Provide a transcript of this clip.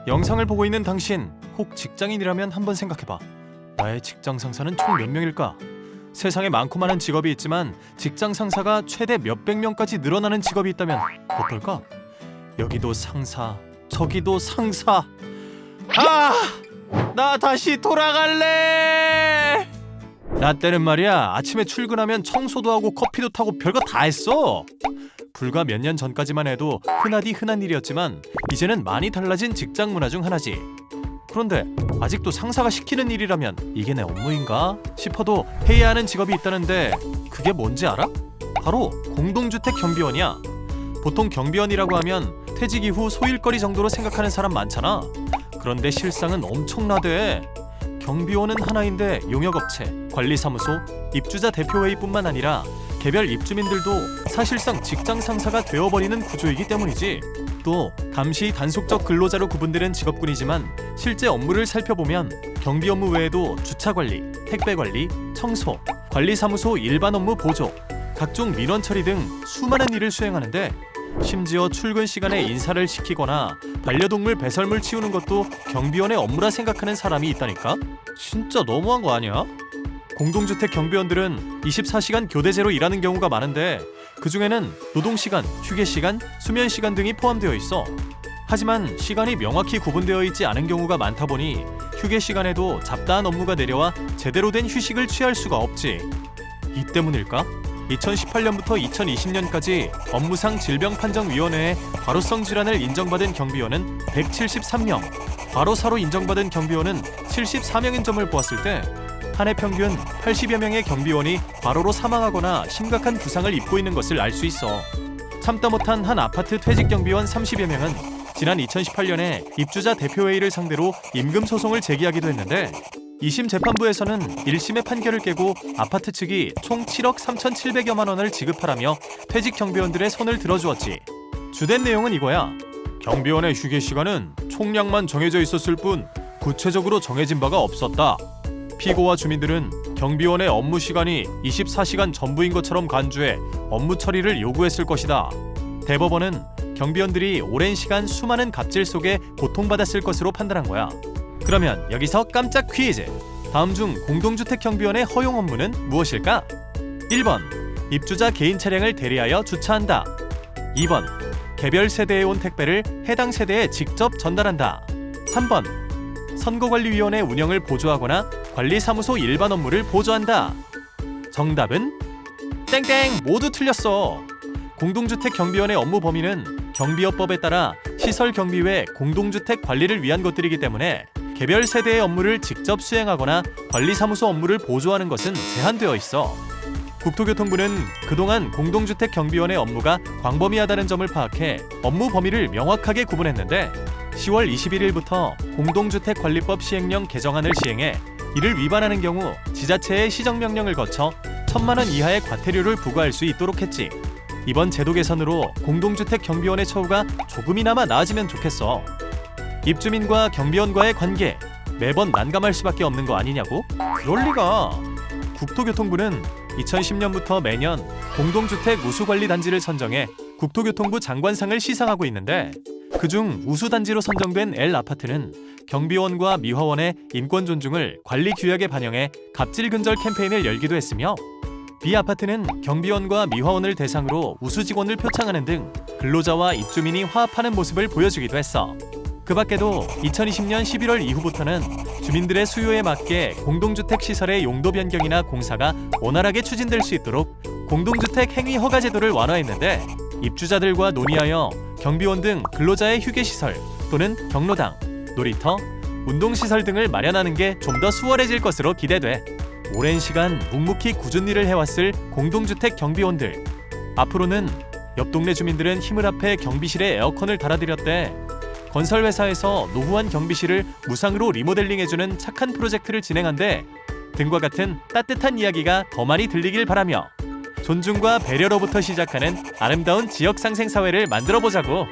영상을 보고 있는 당신, 혹 직장인이라면 한번 생각해봐. 나의 직장 상사는 총 몇 명일까? 세상에 많고 많은 직업이 있지만 직장 상사가 최대 몇백 명까지 늘어나는 직업이 있다면 어떨까? 여기도 상사, 저기도 상사. 나 다시 돌아갈래! 나 때는 말이야, 아침에 출근하면 청소도 하고 커피도 타고 별거 다 했어. 불과 몇 년 전까지만 해도 흔하디 흔한 일이었지만 이제는 많이 달라진 직장 문화 중 하나지. 그런데 아직도 상사가 시키는 일이라면 이게 내 업무인가 싶어도 해야 하는 직업이 있다는데 그게 뭔지 알아? 바로 공동주택 경비원이야. 보통 경비원이라고 하면 퇴직 이후 소일거리 정도로 생각하는 사람 많잖아. 그런데 실상은 엄청나대. 경비원은 하나인데 용역업체, 관리사무소, 입주자 대표회의뿐만 아니라 개별 입주민들도 사실상 직장 상사가 되어버리는 구조이기 때문이지. 또 감시 단속적 근로자로 구분되는 직업군이지만 실제 업무를 살펴보면 경비 업무 외에도 주차관리, 택배관리, 청소, 관리사무소 일반 업무 보조, 각종 민원 처리 등 수많은 일을 수행하는데 심지어 출근 시간에 인사를 시키거나 반려동물 배설물 치우는 것도 경비원의 업무라 생각하는 사람이 있다니까? 진짜 너무한 거 아니야? 공동주택 경비원들은 24시간 교대제로 일하는 경우가 많은데 그 중에는 노동시간, 휴게시간, 수면시간 등이 포함되어 있어. 하지만 시간이 명확히 구분되어 있지 않은 경우가 많다 보니 휴게시간에도 잡다한 업무가 내려와 제대로 된 휴식을 취할 수가 없지. 이 때문일까? 2018년부터 2020년까지 업무상 질병판정위원회에 과로성 질환을 인정받은 경비원은 173명, 과로사로 인정받은 경비원은 74명인 점을 보았을 때 한 해 평균 80여 명의 경비원이 과로로 사망하거나 심각한 부상을 입고 있는 것을 알 수 있어. 참다 못한 한 아파트 퇴직 경비원 30여 명은 지난 2018년에 입주자 대표회의를 상대로 임금 소송을 제기하기도 했는데 2심 재판부에서는 1심의 판결을 깨고 아파트 측이 총 7억 3,700여만 원을 지급하라며 퇴직 경비원들의 손을 들어주었지. 주된 내용은 이거야. 경비원의 휴게 시간은 총량만 정해져 있었을 뿐 구체적으로 정해진 바가 없었다. 피고와 주민들은 경비원의 업무 시간이 24시간 전부인 것처럼 간주해 업무 처리를 요구했을 것이다. 대법원은 경비원들이 오랜 시간 수많은 갑질 속에 고통받았을 것으로 판단한 거야. 그러면 여기서 깜짝 퀴즈! 다음 중 공동주택 경비원의 허용 업무는 무엇일까? 1번 입주자 개인 차량을 대리하여 주차한다. 2번 개별 세대에 온 택배를 해당 세대에 직접 전달한다. 3번 선거관리위원회 운영을 보조하거나 관리사무소 일반 업무를 보조한다. 정답은 땡땡! 모두 틀렸어. 공동주택 경비원의 업무 범위는 경비업법에 따라 시설 경비 외 공동주택 관리를 위한 것들이기 때문에 개별 세대의 업무를 직접 수행하거나 관리사무소 업무를 보조하는 것은 제한되어 있어. 국토교통부는 그동안 공동주택 경비원의 업무가 광범위하다는 점을 파악해 업무 범위를 명확하게 구분했는데 10월 21일부터 공동주택관리법 시행령 개정안을 시행해 이를 위반하는 경우 지자체의 시정명령을 거쳐 1,000만 원 이하의 과태료를 부과할 수 있도록 했지. 이번 제도 개선으로 공동주택 경비원의 처우가 조금이나마 나아지면 좋겠어. 입주민과 경비원과의 관계, 매번 난감할 수밖에 없는 거 아니냐고? 그럴 리가. 국토교통부는 2010년부터 매년 공동주택 우수관리단지를 선정해 국토교통부 장관상을 시상하고 있는데 그중 우수단지로 선정된 L아파트는 경비원과 미화원의 인권 존중을 관리 규약에 반영해 갑질 근절 캠페인을 열기도 했으며 B아파트는 경비원과 미화원을 대상으로 우수 직원을 표창하는 등 근로자와 입주민이 화합하는 모습을 보여주기도 했어. 그 밖에도 2020년 11월 이후부터는 주민들의 수요에 맞게 공동주택 시설의 용도 변경이나 공사가 원활하게 추진될 수 있도록 공동주택 행위 허가 제도를 완화했는데 입주자들과 논의하여 경비원 등 근로자의 휴게시설 또는 경로당, 놀이터, 운동시설 등을 마련하는 게 좀 더 수월해질 것으로 기대돼. 오랜 시간 묵묵히 꾸준히 일을 해왔을 공동주택 경비원들. 앞으로는 옆 동네 주민들은 힘을 합해 경비실에 에어컨을 달아드렸대. 건설회사에서 노후한 경비실을 무상으로 리모델링해주는 착한 프로젝트를 진행한대. 등과 같은 따뜻한 이야기가 더 많이 들리길 바라며 존중과 배려로부터 시작하는 아름다운 지역상생 사회를 만들어보자고.